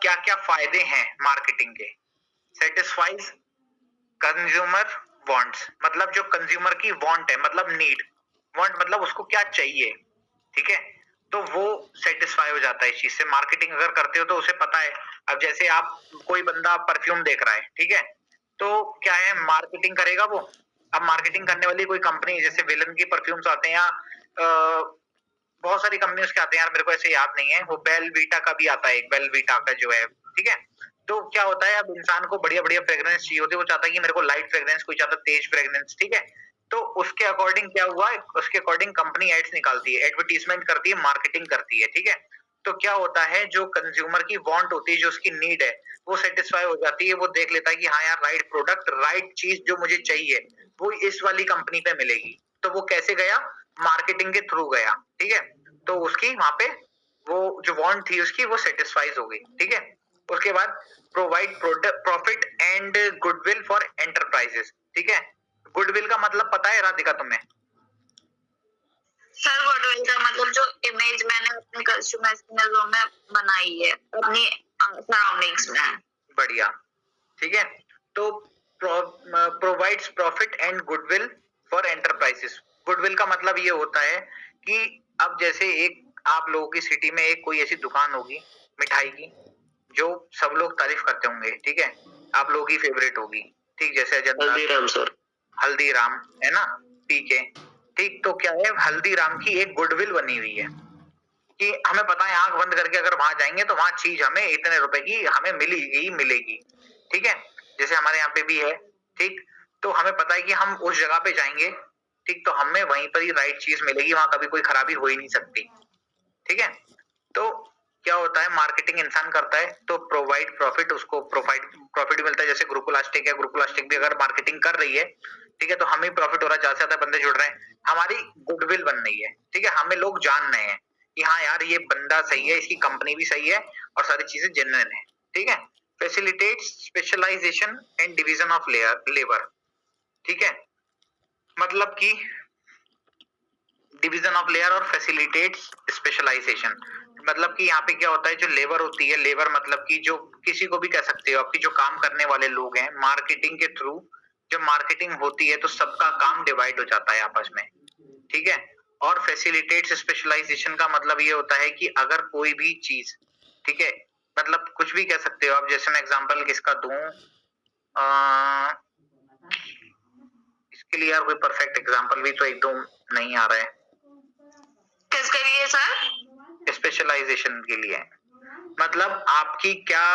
क्या क्या फायदे हैं मार्केटिंग के। सेटिस्फाइज कंज्यूमर वांट्स, मतलब जो कंज्यूमर की वांट है, मतलब नीड, वांट मतलब उसको क्या चाहिए, ठीक है, तो वो सेटिस्फाई हो जाता है इस चीज से। मार्केटिंग अगर करते हो तो उसे पता है। अब जैसे आप, कोई बंदा परफ्यूम देख रहा है, ठीक है, तो क्या है, मार्केटिंग करेगा वो। अब मार्केटिंग करने वाली कोई कंपनी, जैसे विलन की परफ्यूम्स आते हैं, या बहुत सारी कंपनी उसके आते हैं यार, मेरे को ऐसे याद नहीं है, वो बेल वीटा का भी आता है, एक बेल वीटा का जो है, ठीक है। तो क्या होता है, अब इंसान को बढ़िया बढ़िया फ्रेग्रेंस चाहिए होती है, वो चाहता है कि मेरे को लाइट फ्रेग्रेंस, कोई चाहता तेज फ्रेग्रेंस, ठीक है। तो उसके अकॉर्डिंग क्या हुआ, उसके अकॉर्डिंग कंपनी एड्स निकालती है, एडवर्टीजमेंट करती है, मार्केटिंग करती है, ठीक है। तो क्या होता है, जो कंज्यूमर की वांट होती है, जो उसकी नीड है, वो सेटिस्फाई हो जाती है। वो देख लेता है कि हाँ यार, राइट प्रोडक्ट, राइट चीज जो मुझे चाहिए वो इस वाली कंपनी पे मिलेगी। तो वो कैसे गया, मार्केटिंग के थ्रू गया, ठीक है। तो उसकी वहां पे वो जो वांट थी उसकी, वो सेटिस्फाइज हो गई, ठीक है। उसके बाद provide profit and goodwill for enterprises, ठीक है। गुडविल का मतलब पता है राधिका तुम्हें? सर गुडविल का मतलब जो इमेज मैंने अपने कस्टमर्स की नजरों में बनाई है अपनी सराउंडिंग्स में। बढ़िया, ठीक है। तो provides profit and goodwill for enterprises. Goodwill का मतलब ये होता है कि अब जैसे एक, आप लोगों की सिटी में एक कोई ऐसी दुकान होगी मिठाई की, जो सब लोग तारीफ करते होंगे, ठीक है, आप लोगों की फेवरेट होगी, ठीक, जैसे हल्दीराम सर, हल्दीराम है ना, पीके, ठीक। तो क्या है, हल्दीराम की एक गुडविल बनी हुई है कि हमें पता है आंख बंद करके अगर वहां जाएंगे तो वहां चीज हमें इतने रुपए की हमें मिलेगी मिलेगी, ठीक है। जैसे हमारे यहाँ पे भी है, ठीक। तो हमें पता है कि हम उस जगह पे जाएंगे, ठीक, तो हमें वहीं पर ही राइट चीज मिलेगी, वहां कभी कोई खराबी हो ही नहीं सकती, ठीक है। तो क्या होता है, मार्केटिंग इंसान करता है तो प्रोवाइड प्रॉफिट, उसको प्रोवाइड प्रॉफिट मिलता है। जैसे ग्रुपुलास्टिक है, ग्रुपुलास्टिक भी अगर मार्केटिंग कर रही है, ठीक है, तो हमें प्रॉफिट हो रहा है, ज्यादा से ज्यादा बंदे जुड़ रहे हैं, हमारी गुडविल बन रही है, ठीक है। हमें लोग जान रहे हैं कि हाँ यार, ये बंदा सही है, इसकी कंपनी भी सही है, और सारी चीजें जेन्युइन है, ठीक है। Facilitate specialization and division of labour, ठीक है, मतलब कि डिवीजन ऑफ लेयर और फैसिलिटेट्स स्पेशलाइजेशन, मतलब कि यहाँ पे क्या होता है, जो लेबर होती है, लेबर मतलब कि जो किसी को भी कह सकते हो, आपकी जो काम करने वाले लोग हैं, मार्केटिंग के थ्रू जब मार्केटिंग होती है तो सबका काम डिवाइड हो जाता है आपस में, ठीक है। और फैसिलिटेट्स स्पेशलाइजेशन का मतलब ये होता है कि अगर कोई भी चीज, ठीक है, मतलब कुछ भी कह सकते हो आप, जैसे मैं एग्जांपल किसका दूं, इसके लिए यार कोई परफेक्ट एग्जांपल भी तो एक दो नहीं आ रहा है। किसके लिए सर? स्पेशलाइजेशन के लिए, मतलब आपकी क्या,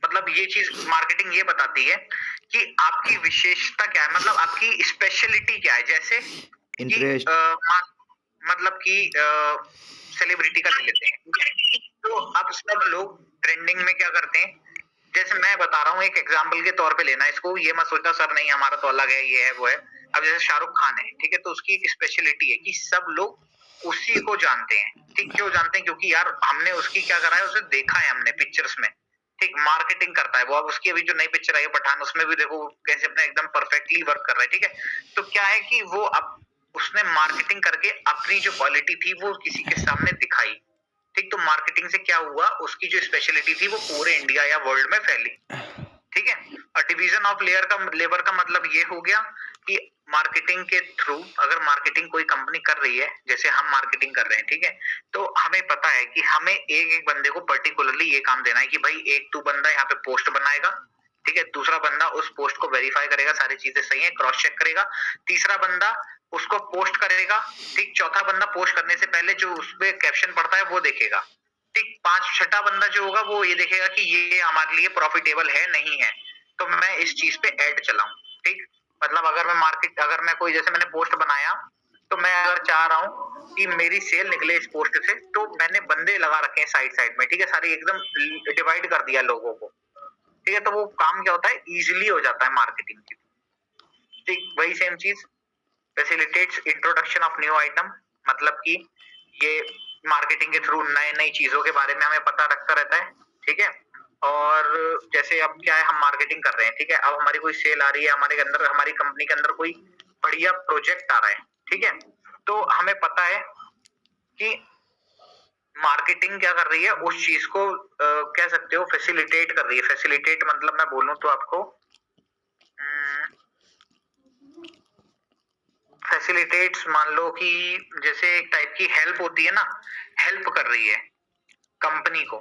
मतलब ये चीज मार्केटिंग ये बताती है कि आपकी विशेषता क्या है, मतलब आपकी स्पेशलिटी क्या है। जैसे इंटरेस्ट, मतलब कि सेलिब्रिटी का ले लेते हैं, ठीक है। तो अब सब लोग ट्रेंडिंग में क्या करते हैं, जैसे मैं बता रहा हूँ एक एग्जांपल के तौर पे लेना इसको, ये मत सोचना सर नहीं हमारा तो अलग है, ये है वो है। अब जैसे शाहरुख खान है, ठीक है, तो उसकी एक स्पेशलिटी है कि सब लोग उसी को जानते हैं, ठीक। क्यों जानते हैं, क्योंकि यार हमने उसकी क्या करा है, उसे देखा है हमने पिक्चर्स में, ठीक। मार्केटिंग करता है वो। अब उसकी अभी जो नई पिक्चर आई है पठान, उसमें भी देखो कैसे अपने एकदम परफेक्टली वर्क कर रहा है, ठीक है। तो क्या है कि वो अब उसने मार्केटिंग करके अपनी जो क्वालिटी थी वो किसी के सामने दिखाई, ठीक। तो मार्केटिंग से क्या हुआ, उसकी जो स्पेशलिटी थी वो पूरे इंडिया या वर्ल्ड में फैली, ठीक है। और डिवीजन ऑफ लेबर का मतलब ये हो गया कि मार्केटिंग के थ्रू अगर मार्केटिंग कोई कंपनी कर रही है, जैसे हम मार्केटिंग कर रहे हैं, ठीक है, तो हमें पता है कि हमें एक एक बंदे को पर्टिकुलरली ये काम देना है कि भाई एक तू बंदा यहाँ पे पोस्ट बनाएगा, ठीक है, दूसरा बंदा उस पोस्ट को वेरीफाई करेगा, सारी चीजें सही है, क्रॉस चेक करेगा, तीसरा बंदा उसको पोस्ट करेगा, ठीक, चौथा बंदा पोस्ट करने से पहले जो उसमें कैप्शन पड़ता है वो देखेगा, ठीक, छठा बंदा जो होगा वो ये देखेगा कि ये हमारे लिए प्रॉफिटेबल है नहीं है, तो मैं इस चीज पे ऐड चलाऊं, ठीक। मतलब अगर मैं कोई, जैसे मैंने पोस्ट बनाया, तो मैं अगर चाह रहा हूँ कि मेरी सेल निकले इस पोस्ट से, तो मैंने बंदे लगा रखे हैं साइड साइड में, ठीक है, सारी एकदम डिवाइड कर दिया लोगों को, ठीक है। तो वो काम क्या होता है, इजीली हो जाता है मार्केटिंग की, ठीक। वही सेम चीज facilitates introduction of new item, मतलब कि ये मार्केटिंग के थ्रू नए नई चीजों के बारे में हमें पता रखता रहता है, ठीक है। और जैसे अब क्या है, हम मार्केटिंग कर रहे हैं, ठीक है, अब हमारी कोई सेल आ रही है, हमारे अंदर हमारी कंपनी के अंदर कोई बढ़िया प्रोजेक्ट आ रहा है, ठीक है, तो हमें पता है कि मार्केटिंग क्या कर रही है, उस चीज को कह सकते हो फैसिलिटेट कर रही है। फैसिलिटेट मतलब मैं बोलूं तो आपको फैसिलिटेट्स, मान लो कि जैसे एक टाइप की हेल्प होती है ना, हेल्प कर रही है कंपनी को,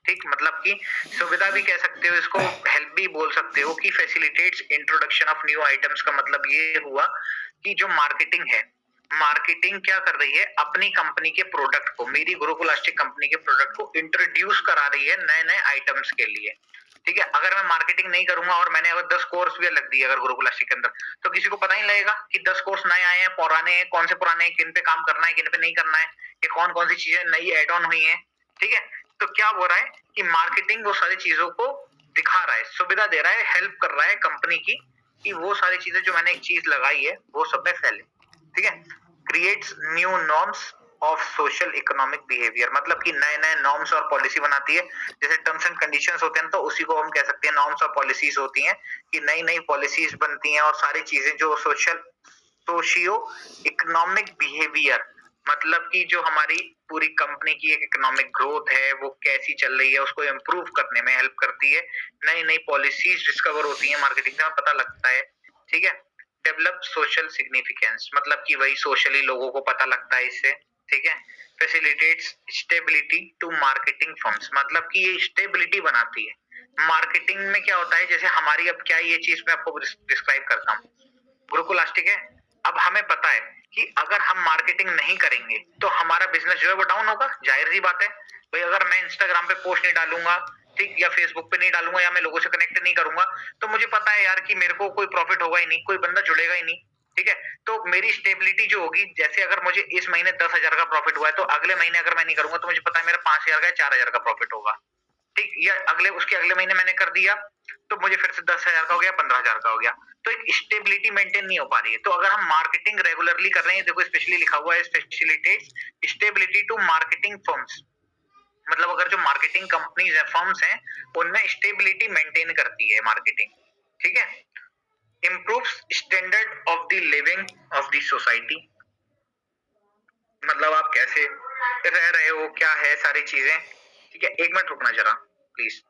ठीक, मतलब कि सुविधा भी कह सकते हो इसको, हेल्प भी बोल सकते हो कि facilitates introduction of new items का मतलब ये हुआ कि जो मार्केटिंग है, मार्केटिंग क्या कर रही है, अपनी कंपनी के प्रोडक्ट को, मेरी गुरुकुलास्टिक कंपनी के प्रोडक्ट को इंट्रोड्यूस करा रही है नए नए आइटम्स के लिए, ठीक है। अगर मैं मार्केटिंग नहीं करूंगा और मैंने अगर 10 कोर्स भी लग दिए अगर गुरुकुलास्टिक के अंदर, तो किसी को पता ही लगेगा कि 10 कोर्स नए आए हैं, पुराने हैं, कौन से पुराने हैं, किन पे काम करना है, किन पे नहीं करना है, ये कौन कौन सी चीजें नई एड ऑन हुई है, ठीक है। तो क्या हो रहा है कि मार्केटिंग वो सारी चीजों को दिखा रहा है, सुविधा दे रहा है, हेल्प कर रहा है कंपनी की कि वो सारी चीजें जो मैंने एक चीज लगाई है वो सब में फैले, ठीक है। Creates new norms of social economic behaviour, मतलब कि नए नए नॉर्म्स और पॉलिसी बनाती है। जैसे टर्म्स एंड कंडीशंस होते हैं तो उसी को हम कह सकते हैं नॉर्म्स और पॉलिसीज होती हैं, कि नई नई पॉलिसीज बनती हैं और सारी चीजें जो सोशियो इकोनॉमिक बिहेवियर, मतलब कि जो हमारी पूरी कंपनी की एक इकोनॉमिक ग्रोथ है वो कैसी चल रही है उसको इम्प्रूव करने में हेल्प करती है। नई नई पॉलिसीज डिस्कवर होती है मार्केटिंग से, पता लगता है, ठीक है। डेवलप सोशल सिग्निफिकेंस, मतलब कि वही सोशली लोगों को पता लगता है इससे, ठीक है। Facilitates stability to marketing firms, मतलब कि ये स्टेबिलिटी बनाती है। मार्केटिंग में क्या होता है, जैसे हमारी अब क्या ये चीज मैं आपको डिस्क्राइब करता हूँ, गुरुकुलास्टिक है, अब हमें पता है कि अगर हम मार्केटिंग नहीं करेंगे तो हमारा बिजनेस जो है वो डाउन होगा, जाहिर सी बात है भाई। अगर मैं इंस्टाग्राम पे पोस्ट नहीं डालूंगा, ठीक, या फेसबुक पे नहीं डालूंगा, या मैं लोगों से कनेक्ट नहीं करूंगा, तो मुझे पता है यार कि मेरे को कोई प्रॉफिट होगा ही नहीं, कोई बंदा जुड़ेगा ही नहीं, ठीक है। तो मेरी स्टेबिलिटी जो होगी, जैसे अगर मुझे इस महीने 10,000 का प्रॉफिट हुआ है तो अगले महीने अगर मैं नहीं करूंगा तो मुझे पता है मेरा 5,000 का या 4,000 का प्रॉफिट होगा, ठीक, या अगले उसके अगले महीने मैंने कर दिया तो मुझे फिर से 10,000 का हो गया, 15,000 का हो गया। तो एक स्टेबिलिटी मेंटेन नहीं हो पा रही है। तो अगर हम मार्केटिंग रेगुलरली कर रहे हैं, देखो स्पेशली लिखा हुआ है facilitates stability to marketing firms, मतलब अगर जो मार्केटिंग कंपनीज है, फर्म्स हैं, उनमें स्टेबिलिटी मेंटेन करती है मार्केटिंग, ठीक है। Improves standard of the living of the society, मतलब आप कैसे रह रहे हो, क्या है सारी चीजें, ठीक है। एक मिनट रुकना जरा प्लीज।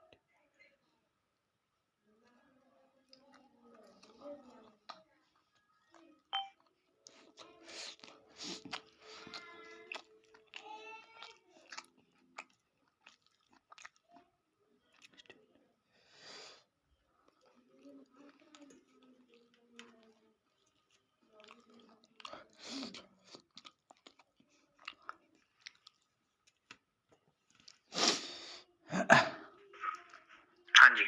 हाँ जी,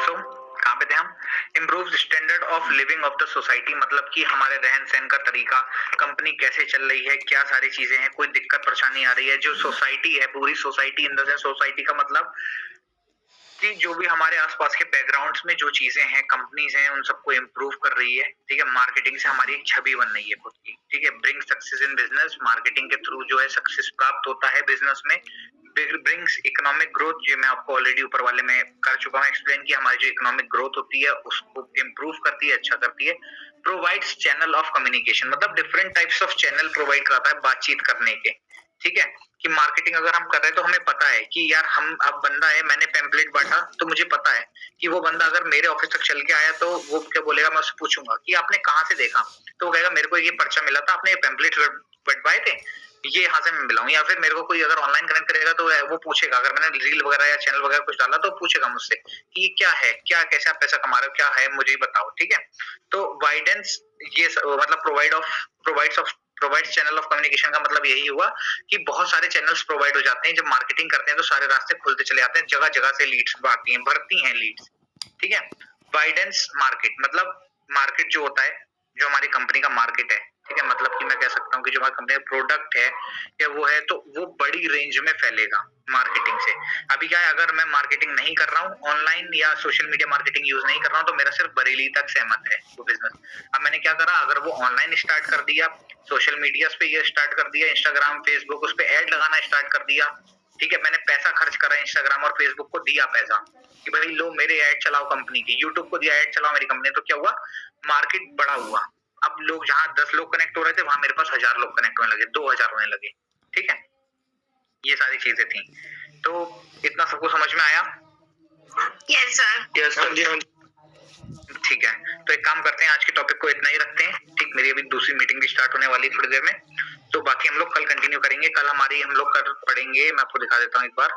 सो कहाँ पे थे हम? Improve standard of living of the society, मतलब कि हमारे रहन सहन का तरीका, कंपनी कैसे चल रही है, क्या सारी चीजें हैं, कोई दिक्कत परेशानी आ रही है, जो सोसाइटी है, पूरी society, in the sense society का मतलब कि जो भी हमारे आसपास के बैकग्राउंड्स में जो चीजें हैं, कंपनीज हैं, उन सबको इम्प्रूव कर रही है, ठीक है। मार्केटिंग से हमारी एक छवि बन रही है खुद की, ठीक है। Bring success in business, marketing के थ्रू जो है सक्सेस प्राप्त होता है बिजनेस में। ब्रिंग्स इकोनॉमिक ग्रोथ, ये मैं आपको ऑलरेडी ऊपर वाले में कर चुका हूँ एक्सप्लेन, कि हमारी जो इकोनॉमिक ग्रोथ होती है उसको इम्प्रूव करती है, अच्छा करती है। प्रोवाइड्स चैनल ऑफ कम्युनिकेशन, मतलब different types of channel provide कराता है बातचीत करने के, ठीक है। कि मार्केटिंग अगर हम कर रहे हैं तो हमें पता है कि यार हम, अब बंदा है, मैंने पैम्पलेट बांटा तो मुझे पता है कि वो बंदा अगर मेरे ऑफिस तक चल के आया तो वो क्या बोलेगा, मैं उससे पूछूंगा कि आपने कहाँ से देखा, तो वो कहेगा मेरे को ये पर्चा मिला था, आपने पैम्पलेट बंटवाए थे, ये यहाँ से मैं मिला हूँ। या फिर मेरे को कोई अगर ऑनलाइन कनेक्ट करेगा तो वो पूछेगा, अगर मैंने रील वगैरह या चैनल वगैरह कुछ डाला तो पूछेगा मुझसे कि क्या है, क्या कैसे आप पैसा कमा रहे हो, क्या है मुझे बताओ, ठीक है। तो वाइडेंस, ये मतलब प्रोवाइड्स चैनल ऑफ कम्युनिकेशन का मतलब यही हुआ कि बहुत सारे चैनल्स प्रोवाइड हो जाते हैं। जब मार्केटिंग करते हैं तो सारे रास्ते खुलते चले आते हैं, जगह जगह से लीड्स भरती हैं लीड्स, ठीक है। वाइडेंस मार्केट, मतलब मार्केट जो होता है, जो हमारी कंपनी का मार्केट है, ठीक है, मतलब कि मैं कह सकता हूँ कि जो हमारी कंपनी का प्रोडक्ट है या वो है, तो वो बड़ी रेंज में फैलेगा मार्केटिंग से। अभी क्या है, अगर मैं मार्केटिंग नहीं कर रहा हूँ ऑनलाइन या सोशल मीडिया मार्केटिंग यूज नहीं कर रहा हूँ तो मेरा सिर्फ बरेली तक सहमत है वो बिजनेस। अब मैंने क्या करा, अगर वो ऑनलाइन स्टार्ट कर दिया, सोशल मीडिया पे ये स्टार्ट कर दिया, इंस्टाग्राम फेसबुक, उस पर एड लगाना स्टार्ट कर दिया, ठीक है। मैंने पैसा खर्च करा, इंस्टाग्राम और फेसबुक को दिया पैसा कि भाई लो मेरे ऐड चलाओ कंपनी की, यूट्यूब को दिया ऐड चलाओ मेरी कंपनी, तो क्या हुआ, मार्केट बड़ा हुआ। अब लोग, जहां 10 लोग कनेक्ट हो रहे थे वहां मेरे पास 1,000 लोग कनेक्ट होने लगे, 2,000 होने लगे, ठीक है। ये सारी चीजें थी। तो इतना सबको समझ में आया? Yes sir. यस सर जी। ठीक है, तो एक काम करते हैं, आज के टॉपिक को इतना ही रखते हैं। ठीक, मेरी अभी दूसरी मीटिंग भी स्टार्ट होने वाली है थोड़ी देर में, तो बाकी हम लोग कल कंटिन्यू करेंगे। कल हम लोग कर पढ़ेंगे, मैं आपको दिखा देता हूँ एक बार।